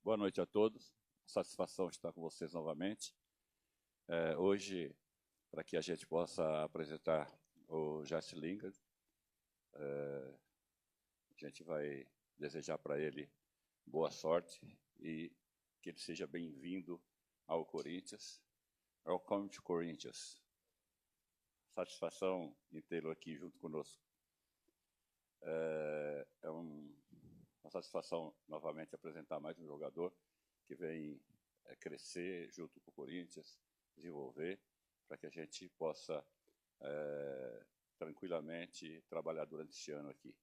Boa noite a todos. Satisfação estar com vocês novamente. Hoje, para que a gente possa apresentar o Jesse Lingard, a gente vai desejar para ele boa sorte e que ele seja bem-vindo ao Corinthians. Welcome to Corinthians. Satisfação em tê-lo aqui junto conosco. É uma satisfação novamente apresentar mais um jogador que vem crescer junto com o Corinthians, desenvolver, para que a gente possa tranquilamente trabalhar durante este ano aqui,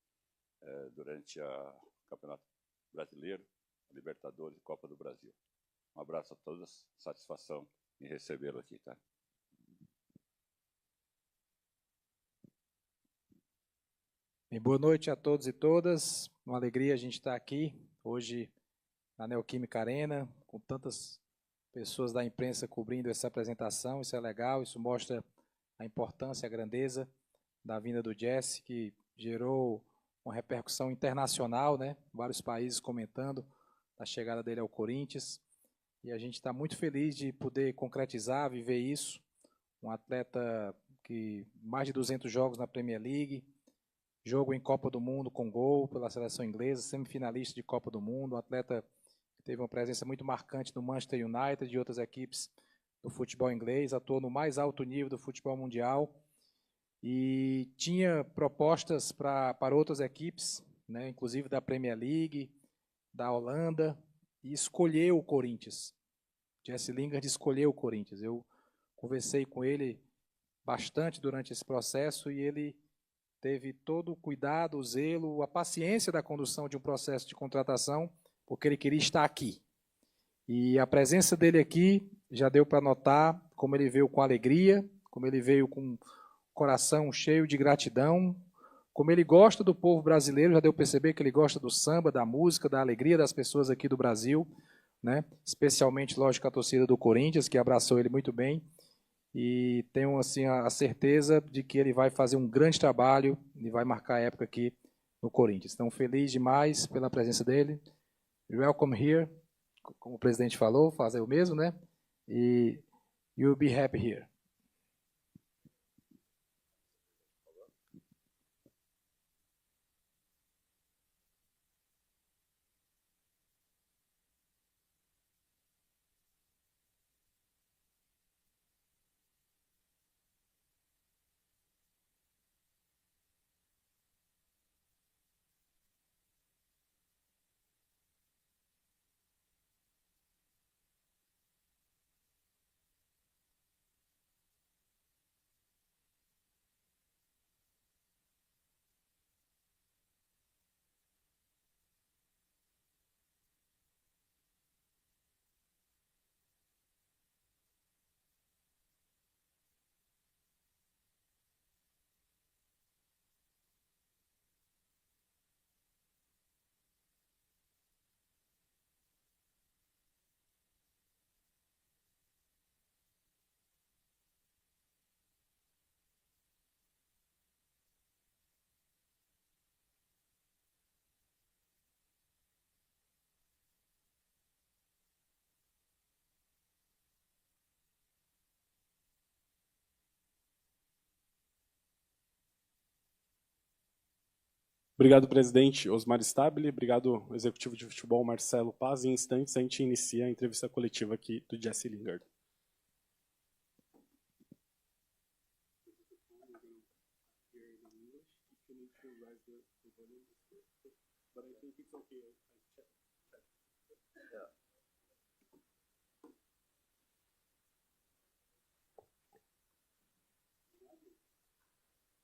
durante o Campeonato Brasileiro, a Libertadores e Copa do Brasil. Um abraço a todos, satisfação em recebê-lo aqui, tá? Boa noite a todos e todas. Uma alegria a gente estar aqui hoje na Neo Química Arena, com tantas pessoas da imprensa cobrindo essa apresentação. Isso é legal, isso mostra a importância, a grandeza da vinda do Jesse, que gerou uma repercussão internacional, né? Vários países comentando a chegada dele ao Corinthians. E a gente está muito feliz de poder concretizar, viver isso. Um atleta que mais de 200 jogos na Premier League, jogo em Copa do Mundo com gol pela seleção inglesa, semifinalista de Copa do Mundo, um atleta que teve uma presença muito marcante no Manchester United e outras equipes do futebol inglês, atuou no mais alto nível do futebol mundial e tinha propostas para outras equipes, né, inclusive da Premier League, da Holanda, e escolheu o Corinthians. Jesse Lingard escolheu o Corinthians. Eu conversei com ele bastante durante esse processo e ele teve todo o cuidado, o zelo, a paciência da condução de um processo de contratação, porque ele queria estar aqui. E a presença dele aqui já deu para notar como ele veio com alegria, como ele veio com o coração cheio de gratidão, como ele gosta do povo brasileiro, já deu para perceber que ele gosta do samba, da música, da alegria das pessoas aqui do Brasil, né? Especialmente, lógico, a torcida do Corinthians, que abraçou ele muito bem. E tenho assim, a certeza de que ele vai fazer um grande trabalho e vai marcar a época aqui no Corinthians. Então, feliz demais pela presença dele. Welcome here, como o presidente falou, fazer o mesmo, né? E you'll be happy here. Obrigado, presidente Osmar Stabile. Obrigado, executivo de futebol Marcelo Paz. Em instantes, a gente inicia a entrevista coletiva aqui do Jesse Lingard.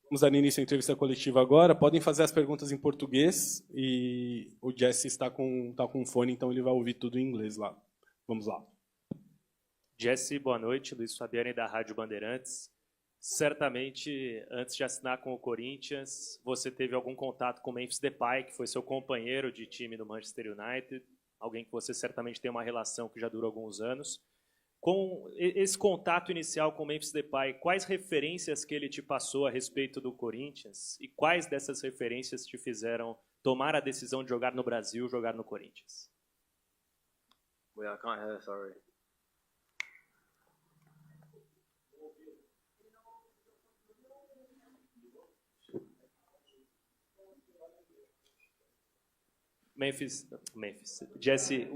Vamos dar início à entrevista coletiva agora. Podem fazer as perguntas em português e o Jesse está com fone, então ele vai ouvir tudo em inglês lá. Vamos lá. Jesse, boa noite. Luiz Fabiani, da Rádio Bandeirantes. Certamente, antes de assinar com o Corinthians, você teve algum contato com o Memphis Depay, que foi seu companheiro de time do Manchester United, alguém que você certamente tem uma relação que já dura alguns anos. Com esse contato inicial com o Memphis Depay, quais referências que ele te passou a respeito do Corinthians e quais dessas referências te fizeram tomar a decisão de jogar no Brasil, jogar no Corinthians? Wait, I can't hear, sorry. Memphis, Jesse,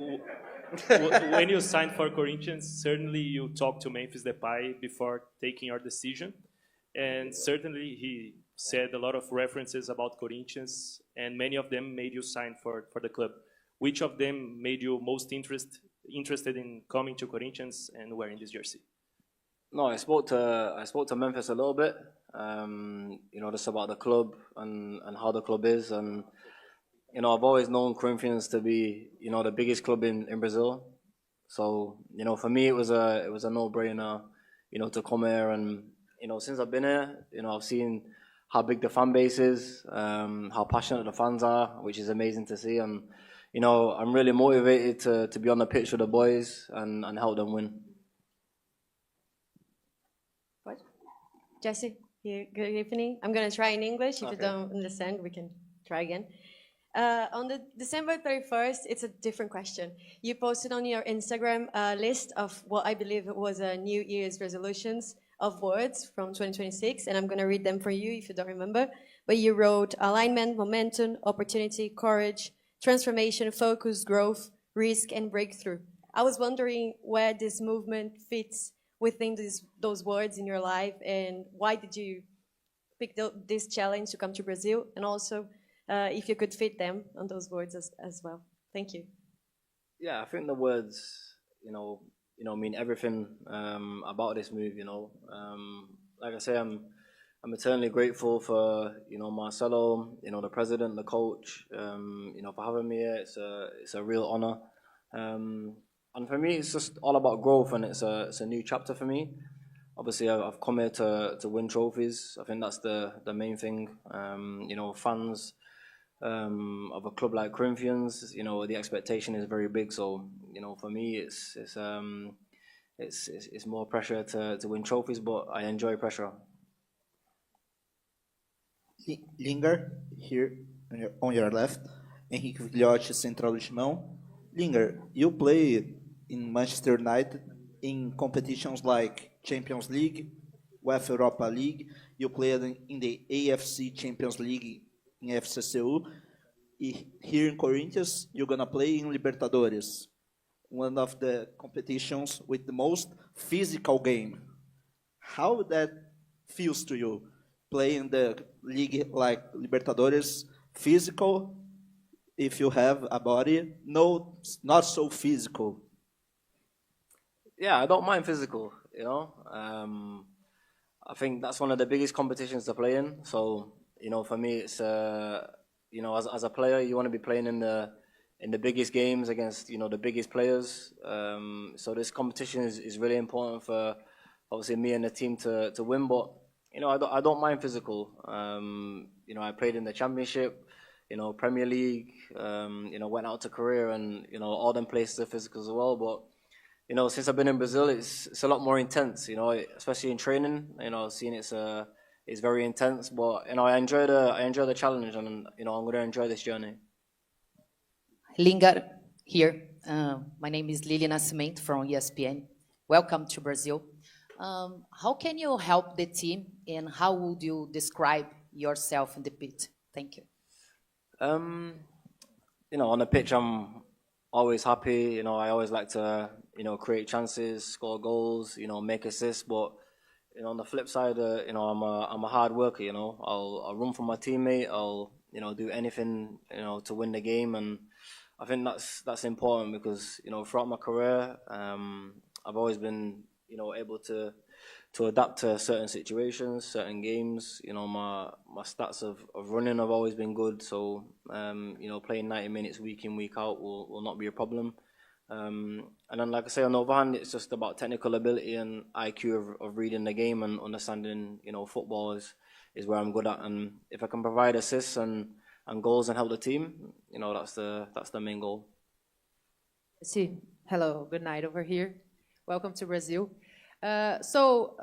when you signed for Corinthians, certainly you talked to Memphis Depay before taking your decision, and certainly he said a lot of references about Corinthians, and many of them made you sign for the club. Which of them made you most interested in coming to Corinthians and wearing this jersey? No, I spoke to Memphis a little bit, you know, just about the club and how the club is, and you know, I've always known Corinthians to be, you know, the biggest club in Brazil. So, you know, for me, it was a no-brainer, you know, to come here. And, you know, since I've been here, you know, I've seen how big the fan base is, how passionate the fans are, which is amazing to see. And, you know, I'm really motivated to be on the pitch with the boys and help them win. What? Jesse, here, good evening. I'm going to try in English. If you don't understand, we can try again. On the December 31st, it's a different question. You posted on your Instagram a list of what I believe was a New Year's resolutions of words from 2026, and I'm going to read them for you if you don't remember. But you wrote alignment, momentum, opportunity, courage, transformation, focus, growth, risk, and breakthrough. I was wondering where this movement fits within those words in your life, and why did you pick this challenge to come to Brazil, and also if you could fit them on those words as well. Thank you. Yeah, I think the words, you know, mean everything about this move. You know, like I say, I'm eternally grateful for, you know, Marcelo, you know, the president, the coach, you know, for having me here. It's a real honor, and for me, it's just all about growth, and it's a new chapter for me. Obviously, I've come here to win trophies. I think that's the main thing. You know, fans of a club like Corinthians, you know, the expectation is very big. So, you know, for me, it's more pressure to win trophies, but I enjoy pressure. Lingard, here on your left, Henrique Vilhote, Central do Timão. Lingard, you play in Manchester United in competitions like Champions League, UEFA Europa League. You played in the AFC Champions League in FCCU. Here in Corinthians, you're going to play in Libertadores, one of the competitions with the most physical game. How that feels to you, playing the league like Libertadores, physical, if you have a body, no, not so physical? Yeah, I don't mind physical, you know. I think that's one of the biggest competitions to play in. So, you know, for me, it's you know, as a player, you want to be playing in the biggest games against, you know, the biggest players. So this competition is really important for obviously me and the team to win. But you know, I don't mind physical. You know, I played in the Championship, you know, Premier League. You know, went out to Korea, and you know, all them places are physical as well. But you know, since I've been in Brazil, it's a lot more intense. You know, especially in training. You know, seeing it's very intense. But you know, I enjoy the challenge, and you know, I'm going to enjoy this journey. Lingard here. My name is Lili Nascimento from ESPN. Welcome to Brazil. How can you help the team, and how would you describe yourself in the pitch? Thank you. You know, on the pitch, I'm always happy. You know, I always like to, you know, create chances, score goals, you know, make assists. But you know, on the flip side, you know, I'm a hard worker. You know, I'll run for my teammate. I'll, you know, do anything, you know, to win the game. And I think that's important because, you know, throughout my career, I've always been, you know, able to adapt to certain situations, certain games. You know, my stats of running have always been good. So, you know, playing 90 minutes week in, week out will not be a problem. And then, like I say, on the other hand, it's just about technical ability and IQ of reading the game and understanding, you know, football is where I'm good at. And if I can provide assists and goals and help the team, you know, that's the main goal. See, hello, good night over here. Welcome to Brazil. So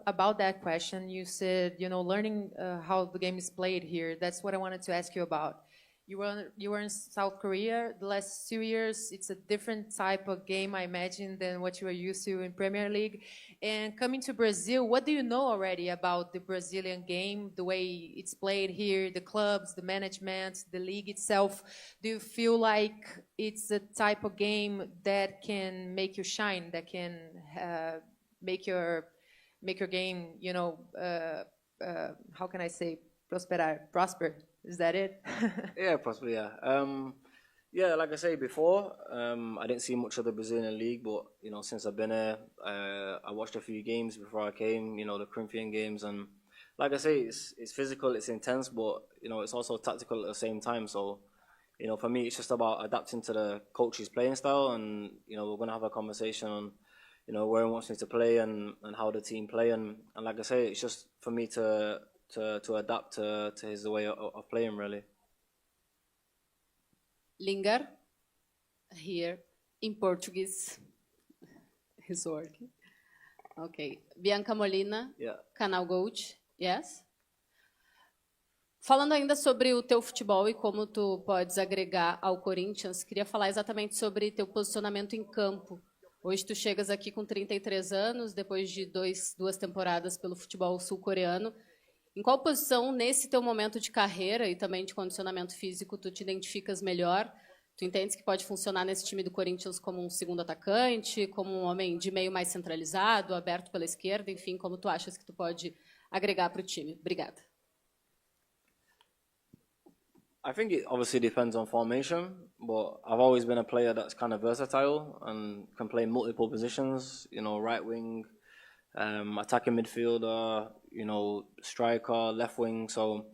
about that question, you said, you know, learning how the game is played here. That's what I wanted to ask you about. you were in South Korea the last 2 years. It's a different type of game, I imagine, than what you are used to in Premier League. And coming to Brazil, what do you know already about the Brazilian game, the way it's played here, the clubs, the management, the league itself? Do you feel like it's a type of game that can make you shine, that can make your game, you know, how can I say, prosper? Is that it? Yeah, possibly, yeah. Yeah, like I say before, I didn't see much of the Brazilian league, but, you know, since I've been here, I watched a few games before I came, you know, the Corinthian games, and like I say, it's physical, it's intense, but, you know, it's also tactical at the same time, so, you know, for me, it's just about adapting to the coach's playing style, and, you know, we're going to have a conversation on, you know, where he wants me to play and how the team play, and like I say, it's just for me to adapt to his way of playing, really. Lingard, here in Portuguese. He's working. Okay. Bianca Molina, Yeah. Canal Gold. Yes? Falando ainda sobre o teu futebol e como tu podes agregar ao Corinthians, queria falar exatamente sobre teu posicionamento em campo. Hoje tu chegas aqui com 33 anos, depois de duas temporadas pelo futebol sul-coreano. Em qual posição, nesse teu momento de carreira e também de condicionamento físico, tu te identificas melhor? Tu entendes que pode funcionar nesse time do Corinthians como um segundo atacante, como um homem de meio mais centralizado, aberto pela esquerda, enfim, como tu achas que tu pode agregar para o time? Obrigada. I think it obviously depends on formation, but I've always been a player that's kind of versatile and can play multiple positions, you know, right wing, attacking midfielder, you know, striker, left wing. So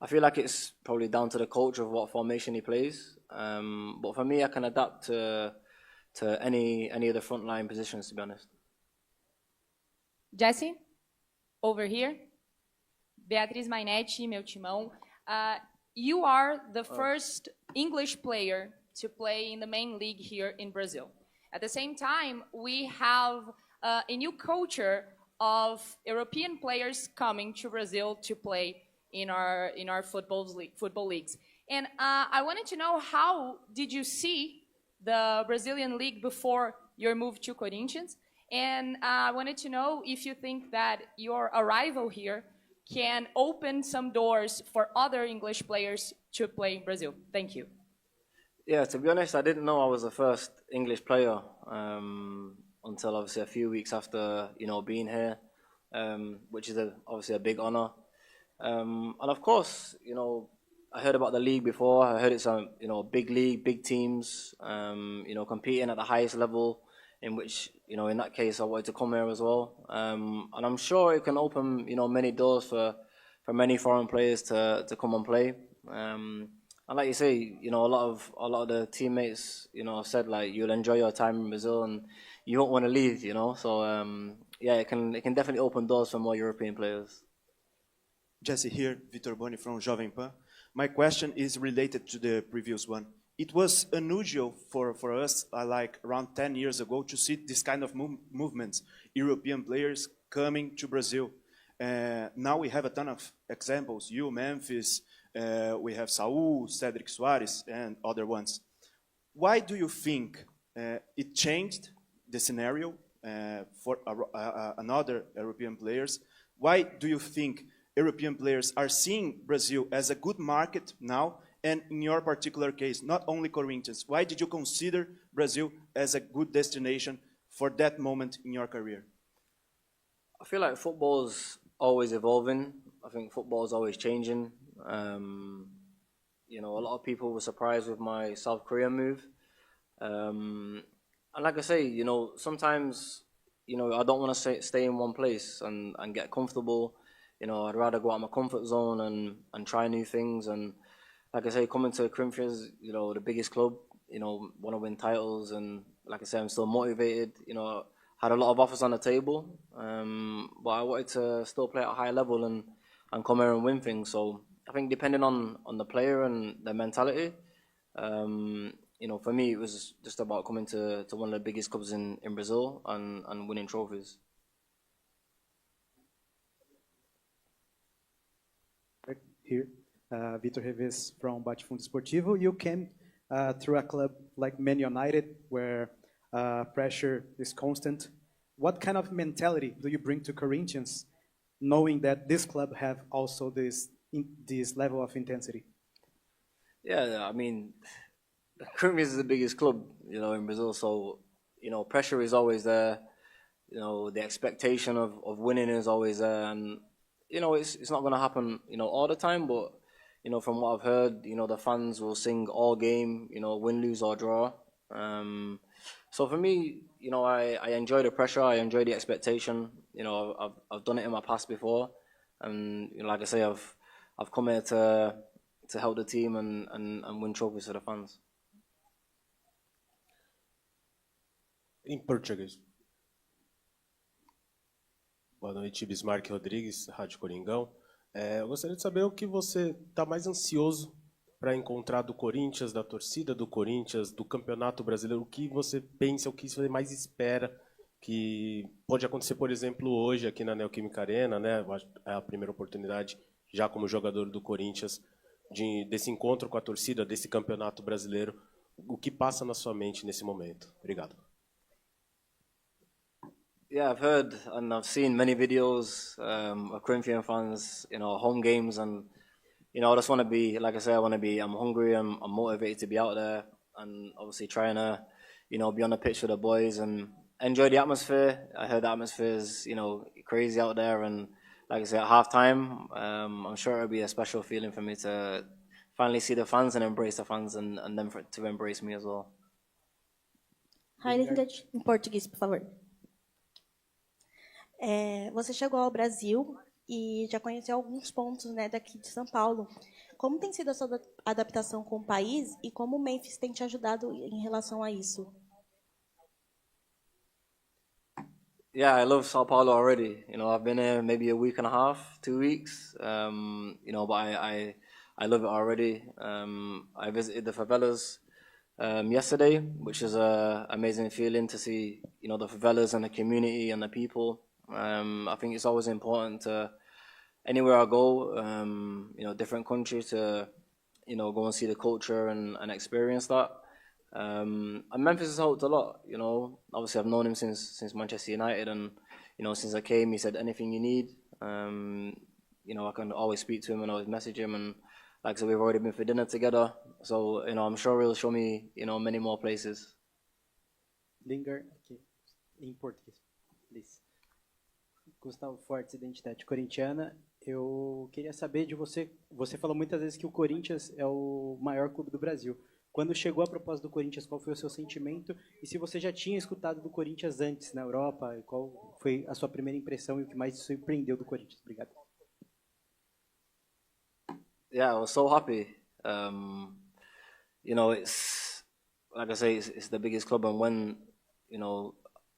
I feel like it's probably down to the coach of what formation he plays. But for me, I can adapt to any of the frontline positions, to be honest. Jesse, over here. Beatriz Mainetti, meu timão. You are the first English player to play in the main league here in Brazil. At the same time, we have a new culture of European players coming to Brazil to play in our football leagues. And I wanted to know, how did you see the Brazilian league before your move to Corinthians? And I wanted to know if you think that your arrival here can open some doors for other English players to play in Brazil. Thank you. Yeah, to be honest, I didn't know I was the first English player until obviously a few weeks after, you know, being here, which is obviously a big honor. And of course, you know, I heard about the league before. I heard it's a, you know, big league, big teams, you know, competing at the highest level, in which, you know, in that case, I wanted to come here as well. And I'm sure it can open, you know, many doors for many foreign players to come and play. And like you say, you know, a lot of the teammates, you know, said like, you'll enjoy your time in Brazil and you won't want to leave, you know. So yeah, it can definitely open doors for more European players. Jesse here, Vitor Boni from Jovem Pan. My question is related to the previous one. It was unusual for us, like around 10 years ago, to see this kind of movements, European players coming to Brazil. Now we have a ton of examples, you, Memphis, we have Saul, Cedric Soares, and other ones. Why do you think it changed the scenario for another European players? Why do you think European players are seeing Brazil as a good market now? And in your particular case, not only Corinthians, why did you consider Brazil as a good destination for that moment in your career? I feel like football's always evolving. I think football's always changing. You know, a lot of people were surprised with my South Korea move. And like I say, you know, sometimes, you know, I don't want to stay in one place and get comfortable. You know, I'd rather go out of my comfort zone and try new things. And like I say, coming to Corinthians, you know, the biggest club, you know, want to win titles. And like I say, I'm still motivated. You know, had a lot of offers on the table, but I wanted to still play at a high level and come here and win things. So I think depending on the player and their mentality, you know, for me, it was just about coming to one of the biggest clubs in Brazil and winning trophies. Right here. Vitor Reves from Bate-Fundo Esportivo. You came through a club like Man United, where pressure is constant. What kind of mentality do you bring to Corinthians, knowing that this club have also this level of intensity? Yeah, I mean, Corinthians is the biggest club, in Brazil. So, pressure is always there. The expectation of winning is always there, and it's not going to happen, all the time. But from what I've heard, the fans will sing all game, win, lose or draw. So for me, I enjoy the pressure. I enjoy the expectation. I've done it in my past before, and like I say, I've come here to help the team and win trophies for the fans. Em português. Boa noite, Bismarck Rodrigues, Rádio Coringão. Eu gostaria de saber o que você está mais ansioso para encontrar do Corinthians, da torcida do Corinthians, do Campeonato Brasileiro. O que você pensa, o que você mais espera que pode acontecer, por exemplo, hoje aqui na Neo Química Arena, né? É a primeira oportunidade, já como jogador do Corinthians, desse encontro com a torcida, desse Campeonato Brasileiro. O que passa na sua mente nesse momento? Obrigado. Yeah, I've heard and I've seen many videos of Corinthian fans, home games, and I just want to be, like I say, I'm hungry, I'm motivated to be out there, and obviously trying to, be on the pitch with the boys and enjoy the atmosphere. I heard the atmosphere is, crazy out there, and like I say, at halftime, I'm sure it'll be a special feeling for me to finally see the fans and embrace the fans, and them to embrace me as well. Hi, Lingard, em português, por favor. Você chegou ao Brasil e já conheceu alguns pontos, né, daqui de São Paulo. Como tem sido a sua adaptação com o país e como o Memphis tem te ajudado em relação a isso? Yeah, I love Sao Paulo already. I've been here maybe a week and a half, 2 weeks. But I love it already. I visited the favelas yesterday, which is an amazing feeling to see, the favelas and the community and the people. I think it's always important to, anywhere I go, different countries, to, go and see the culture and experience that. And Memphis has helped a lot, Obviously, I've known him since Manchester United, and, since I came, he said, anything you need, I can always speak to him and always message him. And like I said, we've already been for dinner together. So, I'm sure he'll show me, many more places. Lingard, aqui, em português, please. Gustavo Fortes, Identidade Corintiana. Eu queria saber de você, você falou muitas vezes que o Corinthians é o maior clube do Brasil. Quando chegou a proposta do Corinthians, qual foi o seu sentimento? E se você já tinha escutado do Corinthians antes na Europa, e qual foi a sua primeira impressão e o que mais te surpreendeu do Corinthians? Obrigado. Yeah, I was so happy. It's, like I say, it's the biggest club, and when,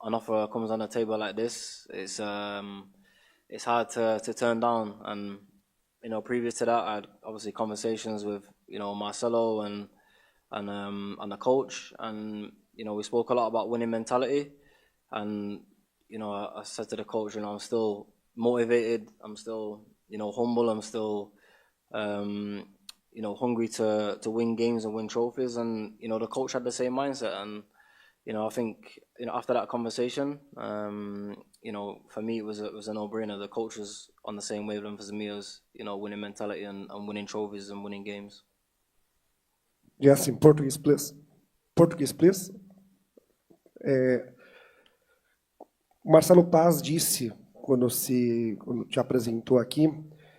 an offer comes on the table like this, it's hard to turn down. And previous to that, I had obviously conversations with Marcelo and the coach, and we spoke a lot about winning mentality. And I said to the coach, I'm still motivated, I'm still humble, I'm still hungry to win games and win trophies. And the coach had the same mindset, and I think after that conversation, for me it was a no-brainer. The coach was on the same wavelength as me as winning mentality and winning trophies and winning games. Yes, in Portuguese, please. Portuguese, please. Marcelo Paz disse quando te apresentou aqui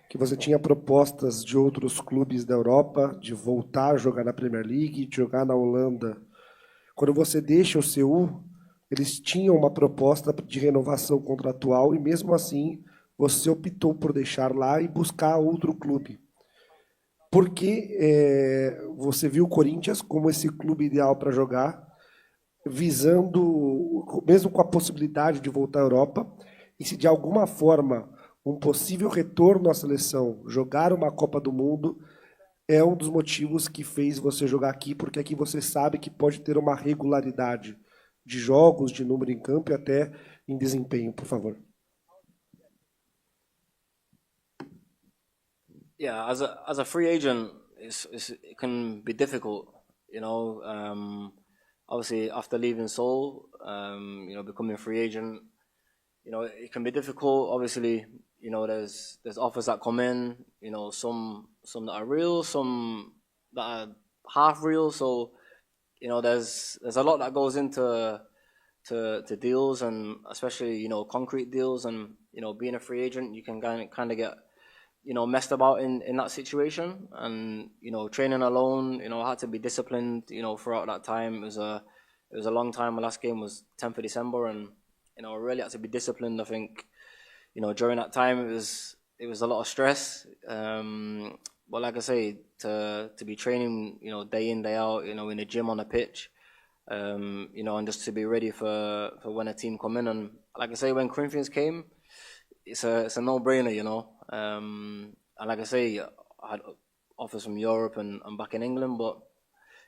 que você tinha propostas de outros clubes da Europa de voltar a jogar na Premier League, de jogar na Holanda. Quando você deixa o CU, eles tinham uma proposta de renovação contratual e, mesmo assim, você optou por deixar lá e buscar outro clube. Por que você viu o Corinthians como esse clube ideal para jogar, visando, mesmo com a possibilidade de voltar à Europa, e se de alguma forma um possível retorno à seleção, jogar uma Copa do Mundo, é um dos motivos que fez você jogar aqui, porque aqui você sabe que pode ter uma regularidade de jogos, de número em campo e até em desempenho, por favor. Yeah, as a free agent, it can be difficult. You know, obviously after leaving Seoul, you know, becoming a free agent, you know, it can be difficult. Obviously, you know, there's offers that come in. You know, some that are real, some that are half real. So, you know, there's a lot that goes into to deals, and especially, you know, concrete deals. And, you know, being a free agent, you can kind of get, you know, messed about in that situation. And, you know, training alone, you know, I had to be disciplined, you know, throughout that time. It was a long time. My last game was 10th of December, and, you know, I really had to be disciplined. I think, you know, during that time, it was a lot of stress. But like I say, to be training, you know, day in, day out, you know, in the gym, on the pitch, you know, and just to be ready for when a team come in. And like I say, when Corinthians came, it's a no-brainer, you know. And like I say, I had offers from Europe and back in England, but,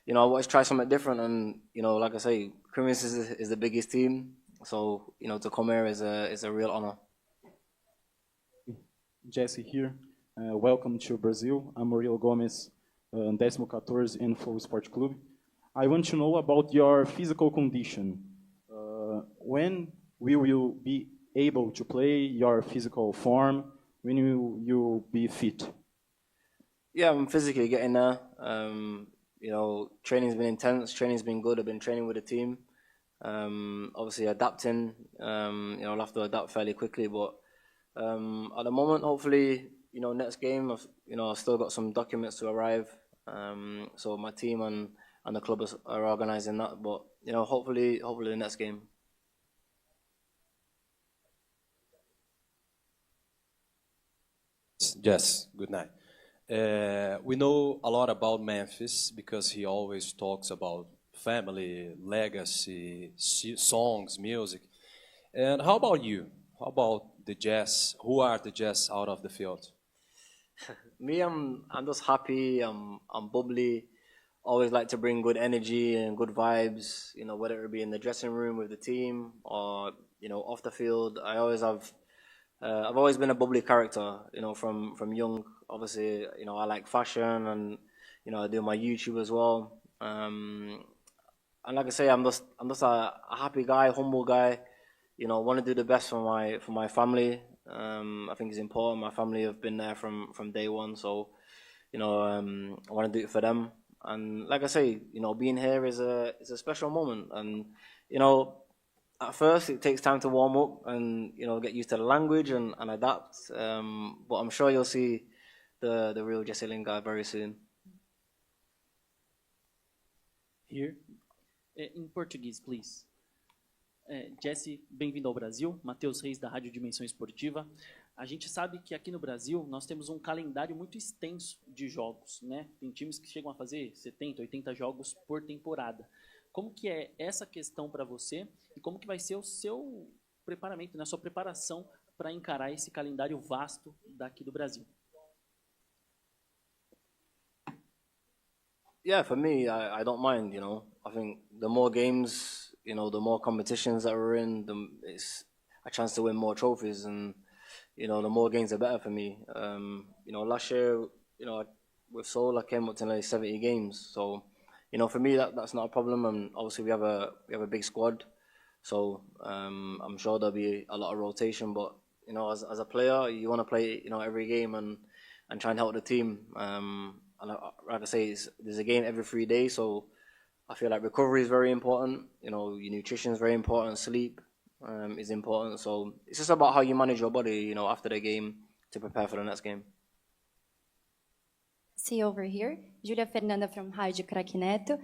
you know, I wanted to try something different. And, you know, like I say, Corinthians is the biggest team, so, you know, to come here is a real honor. Jesse here. Welcome to Brazil. I'm Murilo Gomes, 14 in Flow Sport Club. I want to know about your physical condition. When will you be able to play, your physical form? When will you be fit? Yeah, I'm physically getting there. You know, training's been intense, training's been good. I've been training with the team. Obviously adapting, you know, I'll have to adapt fairly quickly, but at the moment, hopefully, you know, next game, you know, I've still got some documents to arrive. So my team and the club are organising that, but, you know, hopefully the next game. Jess, good night. We know a lot about Memphis because he always talks about family, legacy, songs, music. And how about you? How about the Jess? Who are the Jess out of the field? Me, I'm just happy. I'm bubbly. Always like to bring good energy and good vibes. You know, whether it be in the dressing room with the team or, you know, off the field. I've always been a bubbly character. You know, from young. Obviously, you know, I like fashion, and, you know, I do my YouTube as well. And like I say, I'm just a happy guy, humble guy. You know, want to do the best for my family. I think it's important. My family have been there from day one, so, you know, I want to do it for them. And like I say, you know, being here is a special moment. And, you know, at first it takes time to warm up and, you know, get used to the language and adapt. But I'm sure you'll see the real Jesse Lingard very soon. Here, in Portuguese, please. Jesse, bem-vindo ao Brasil. Matheus Reis, da Rádio Dimensão Esportiva. A gente sabe que aqui no Brasil nós temos um calendário muito extenso de jogos, né? Tem times que chegam a fazer 70, 80 jogos por temporada. Como que é essa questão para você e como que vai ser o seu preparamento, né? A sua preparação para encarar esse calendário vasto daqui do Brasil? Yeah, for me, I don't mind, you know. I think the more games, you know, the more competitions that we're in, it's a chance to win more trophies, and, you know, the more games the better for me. You know, last year, you know, with Seoul, I came up to like 70 games, so, you know, for me that's not a problem. And obviously we have a big squad, so I'm sure there'll be a lot of rotation. But, you know, as a player, you want to play, you know, every game and try and help the team. And like I say, there's a game every 3 days, so I feel like recovery is very important. You know, your nutrition is very important. Sleep is important. So it's just about how you manage your body, you know, after the game to prepare for the next game. See over here, Julia Fernanda from Rádio Craque Neto.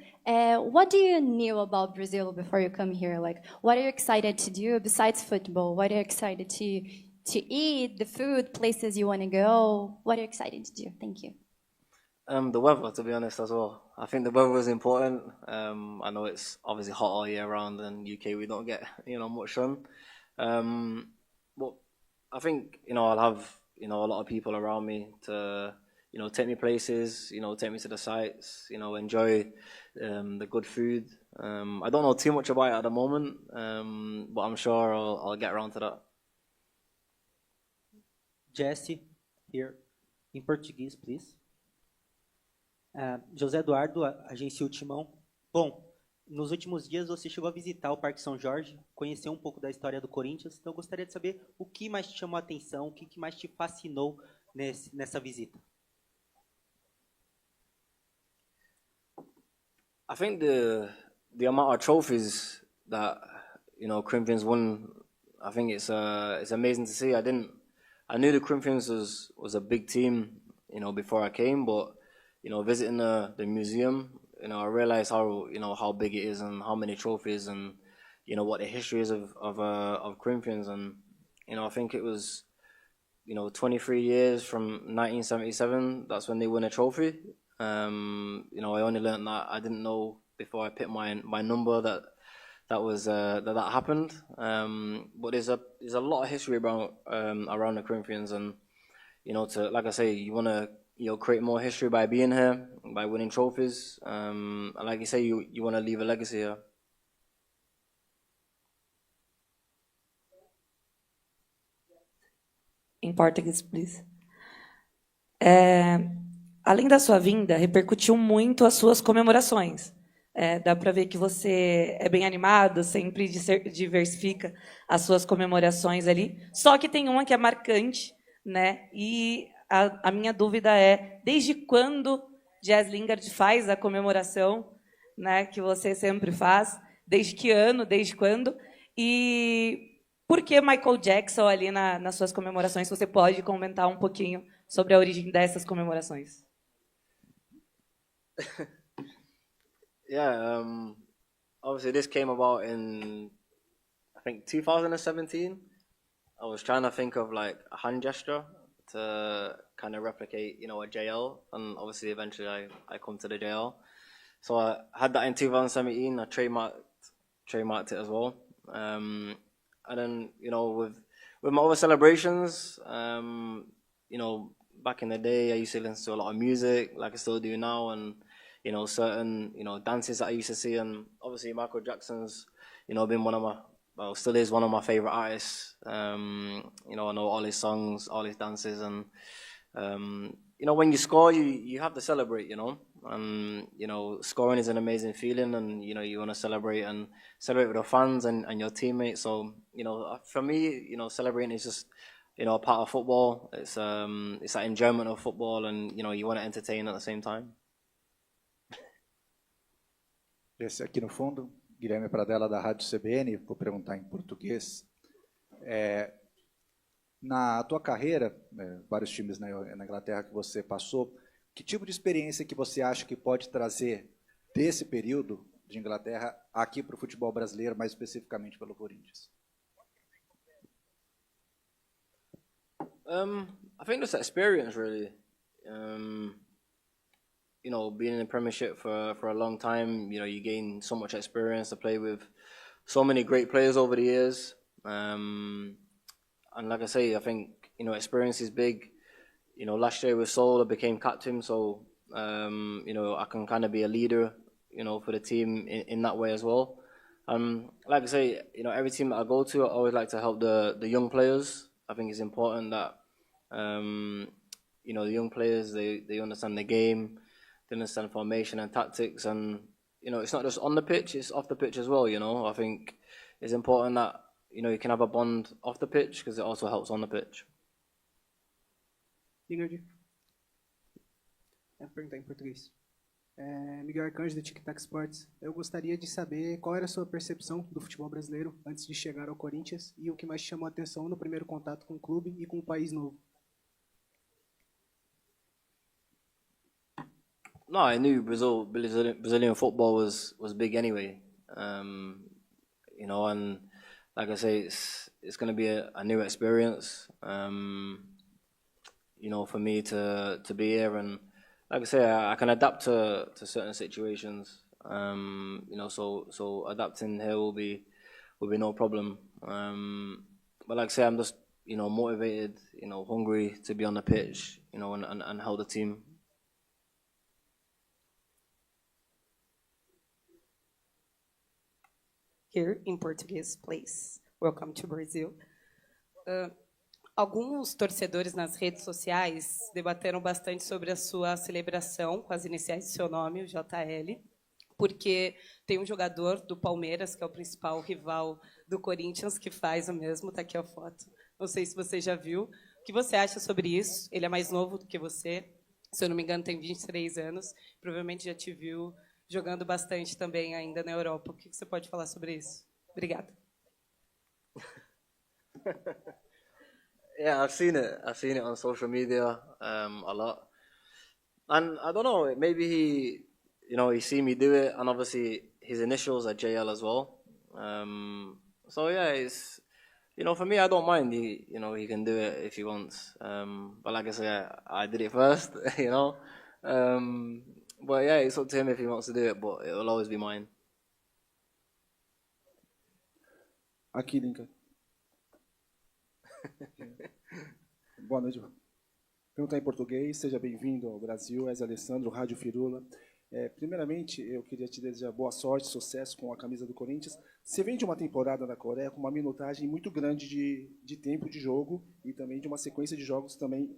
What do you know about Brazil before you come here? Like, what are you excited to do besides football? What are you excited to eat? The food, places you want to go? What are you excited to do? Thank you. The weather, to be honest, as well. I think the weather is important. I know it's obviously hot all year round, and UK we don't get, you know, much sun. But I think, you know, I'll have, you know, a lot of people around me to, you know, take me places, you know, take me to the sites, you know, enjoy the good food. I don't know too much about it at the moment, but I'm sure I'll get around to that. Jesse, here. Em português, please. José Eduardo, agência Timão. Bom, nos últimos dias você chegou a visitar o Parque São Jorge, conheceu um pouco da história do Corinthians, então eu gostaria de saber o que mais te chamou a atenção, o que mais te fascinou nessa visita. I think the amount of trophies that Corinthians won, I think it's amazing to see. I knew the Corinthians was a big team, before I came, but visiting the museum, I realized how big it is and how many trophies and what the history is of Corinthians, and I think it was 23 years from 1977. That's when they won a trophy. I only learned that. I didn't know before I picked my number that happened. But there's a lot of history around the Corinthians, and like I say, you want to create more history by being here, by winning trophies. And like you say, you want to leave a legacy here. Em português, please. Além da sua vinda, repercutiu muito as suas comemorações. Dá para ver que você é bem animado, sempre diversifica as suas comemorações ali. Só que tem uma que é marcante, né? E a minha dúvida é, desde quando Jesse Lingard faz a comemoração, né, que você sempre faz? Desde que ano, desde quando? E por que Michael Jackson ali nas suas comemorações? Você pode comentar um pouquinho sobre a origem dessas comemorações? Yeah, obviously this came about in, I think, 2017. I was trying to think of like a hand gesture to kind of replicate, a JL, and obviously eventually I come to the JL. So I had that in 2017. I trademarked it as well. And then, with my other celebrations, back in the day, I used to listen to a lot of music, like I still do now, and certain dances that I used to see, and obviously Michael Jackson's been still is one of my favorite artists. I know all his songs, all his dances, and when you score, you have to celebrate, and scoring is an amazing feeling, and you want to celebrate with the fans and your teammates. So for me, celebrating is just a part of football. It's that enjoyment of football, and you want to entertain at the same time. Esse aqui no fundo, Guilherme Pradella, da Rádio CBN, vou perguntar em português. Na tua carreira, vários times na Inglaterra que você passou, que tipo de experiência que você acha que pode trazer desse período de Inglaterra aqui para o futebol brasileiro, mais especificamente pelo Corinthians? I think this experience really. Being in the Premiership for a long time, you gain so much experience to play with so many great players over the years. And like I say, I think, experience is big. Last year with Seoul, I became captain, so, I can kind of be a leader, for the team in that way as well. Like I say, every team that I go to, I always like to help the young players. I think it's important that, the young players, they understand the game, they understand formation and tactics, and it's not just on the pitch, it's off the pitch as well. I think it's important that you can have a bond off the pitch because it also helps on the pitch. Lingard, perguntar em português. Miguel Arcanjo, do Tic Tac Sports. Eu gostaria de saber qual era a sua percepção do futebol brasileiro antes de chegar ao Corinthians e o que mais te chamou a atenção no primeiro contato com o clube e com o país novo. No, I knew Brazilian football was big anyway, and like I say, it's going to be a new experience, for me to be here, and like I say, I can adapt to certain situations, so adapting here will be no problem, but like I say, I'm just motivated, hungry to be on the pitch, and help the team. Here in Portuguese, please. Welcome to Brazil. Alguns torcedores nas redes sociais debateram bastante sobre a sua celebração com as iniciais do seu nome, o JL, porque tem um jogador do Palmeiras, que é o principal rival do Corinthians, que faz o mesmo. Está aqui a foto. Não sei se você já viu. O que você acha sobre isso? Ele é mais novo do que você. Se eu não me engano, tem 23 anos. Provavelmente já te viu jogando bastante também ainda na Europa. O que você pode falar sobre isso? Obrigada. Yeah, I've seen it. I've seen it on social media a lot, and I don't know. Maybe he see me do it, and obviously his initials are JL as well. So yeah, it's for me, I don't mind. He can do it if he wants. But like I say, I did it first. But yeah, it's up to him if he wants to do it. But it will always be mine. Aqui, Lincoln. Boa noite. Perguntar em português. Seja bem-vindo ao Brasil. És Alessandro, Rádio Firula. Primeiramente, eu queria te desejar boa sorte, sucesso com a camisa do Corinthians. Você vem de uma temporada na Coreia com uma minutagem muito grande de tempo de jogo e também de uma sequência de jogos também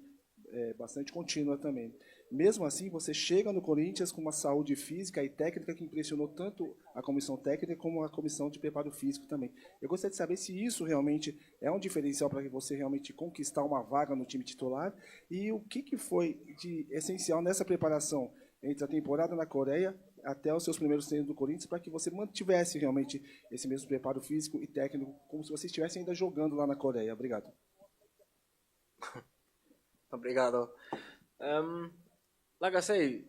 bastante contínua também. Mesmo assim, você chega no Corinthians com uma saúde física e técnica que impressionou tanto a comissão técnica como a comissão de preparo físico também. Eu gostaria de saber se isso realmente é um diferencial para você realmente conquistar uma vaga no time titular e o que foi de essencial nessa preparação entre a temporada na Coreia até os seus primeiros treinos do Corinthians para que você mantivesse realmente esse mesmo preparo físico e técnico como se você estivesse ainda jogando lá na Coreia. Obrigado. Obrigado. Like I say,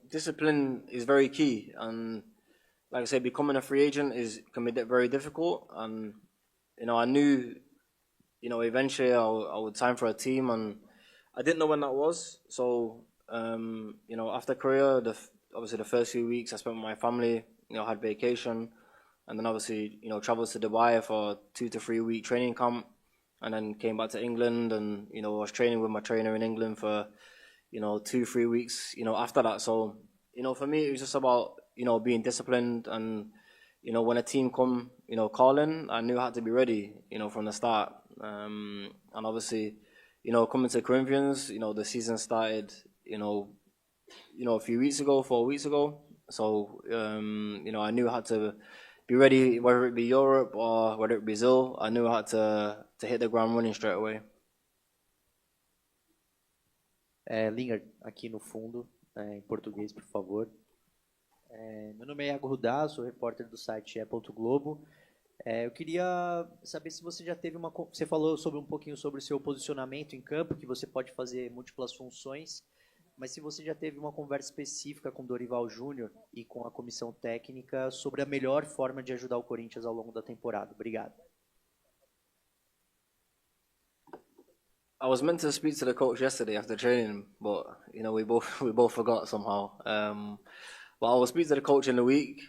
discipline is very key, and like I say, becoming a free agent can be very difficult. And I knew, eventually I would sign for a team, and I didn't know when that was. So, after Korea, obviously the first few weeks I spent with my family. Had vacation, and then obviously traveled to Dubai for a 2 to 3 week training camp. And then came back to England and, I was training with my trainer in England for, 2-3 weeks, after that. So, for me, it was just about, being disciplined and, when a team come, calling, I knew I had to be ready, from the start. And obviously, coming to Corinthians, the season started, a few weeks ago, 4 weeks ago. So, I knew I had to be ready, whether it be Europe or whether it be Brazil. I knew I had to hit the ground running straight away. Lingard, aqui no fundo, em português, por favor. Meu nome é Iago Rudá, sou repórter do site é.globo. Eu queria saber se você já teve Você falou um pouquinho sobre o seu posicionamento em campo, que você pode fazer múltiplas funções, mas se você já teve uma conversa específica com Dorival Júnior e com a comissão técnica sobre a melhor forma de ajudar o Corinthians ao longo da temporada. Obrigado. I was meant to speak to the coach yesterday after training, but we both forgot somehow. But I will speak to the coach in the week.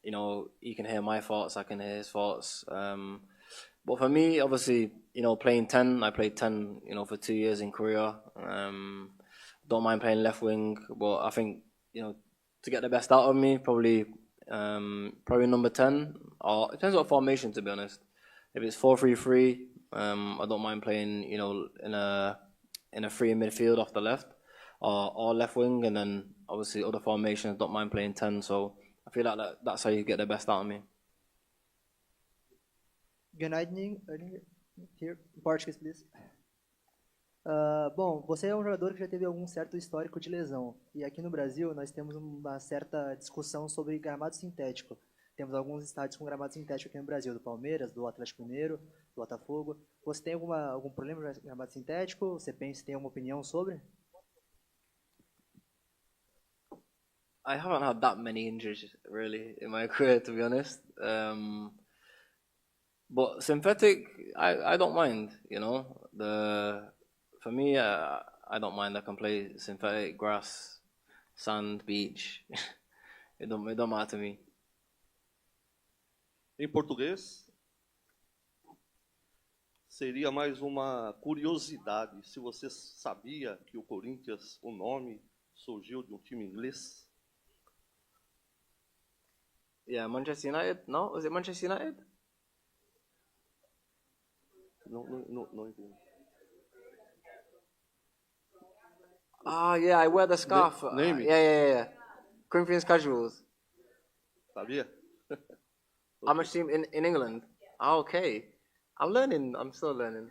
He can hear my thoughts, I can hear his thoughts. But for me, obviously, playing 10, I played 10, for 2 years in Korea. Don't mind playing left wing, but I think to get the best out of me, probably number 10. Or it depends what formation, to be honest. If it's 4-3-3. I don't mind playing, in a free midfield off the left, or left wing, and then obviously other formations. Don't mind playing 10. So I feel like that's how you get the best out of me. Good evening. Here, Portuguese, please. Bom, você é um jogador que já teve algum certo histórico de lesão. E aqui no Brasil nós temos uma certa discussão sobre gramado sintético. Temos alguns estádios com gramado sintético aqui no Brasil, do Palmeiras, do Atlético Mineiro, do Botafogo. Você tem algum problema com gramado sintético? Você tem alguma opinião sobre? I haven't had that many injuries, really, in my career, to be honest. But synthetic, I don't mind, For me, I don't mind. I can play synthetic, grass, sand, beach. It don't matter to me. Em português, seria mais uma curiosidade. Se você sabia que o Corinthians, o nome, surgiu de um time inglês? Yeah, Manchester United. No, was it Manchester United? Não entendi. Ah, yeah, I wear the scarf. Name it. Yeah. Corinthians casuals. Sabia? How much team in England? Ah, okay. I'm still learning.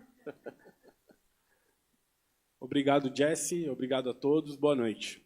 Obrigado, Jesse. Obrigado a todos. Boa noite.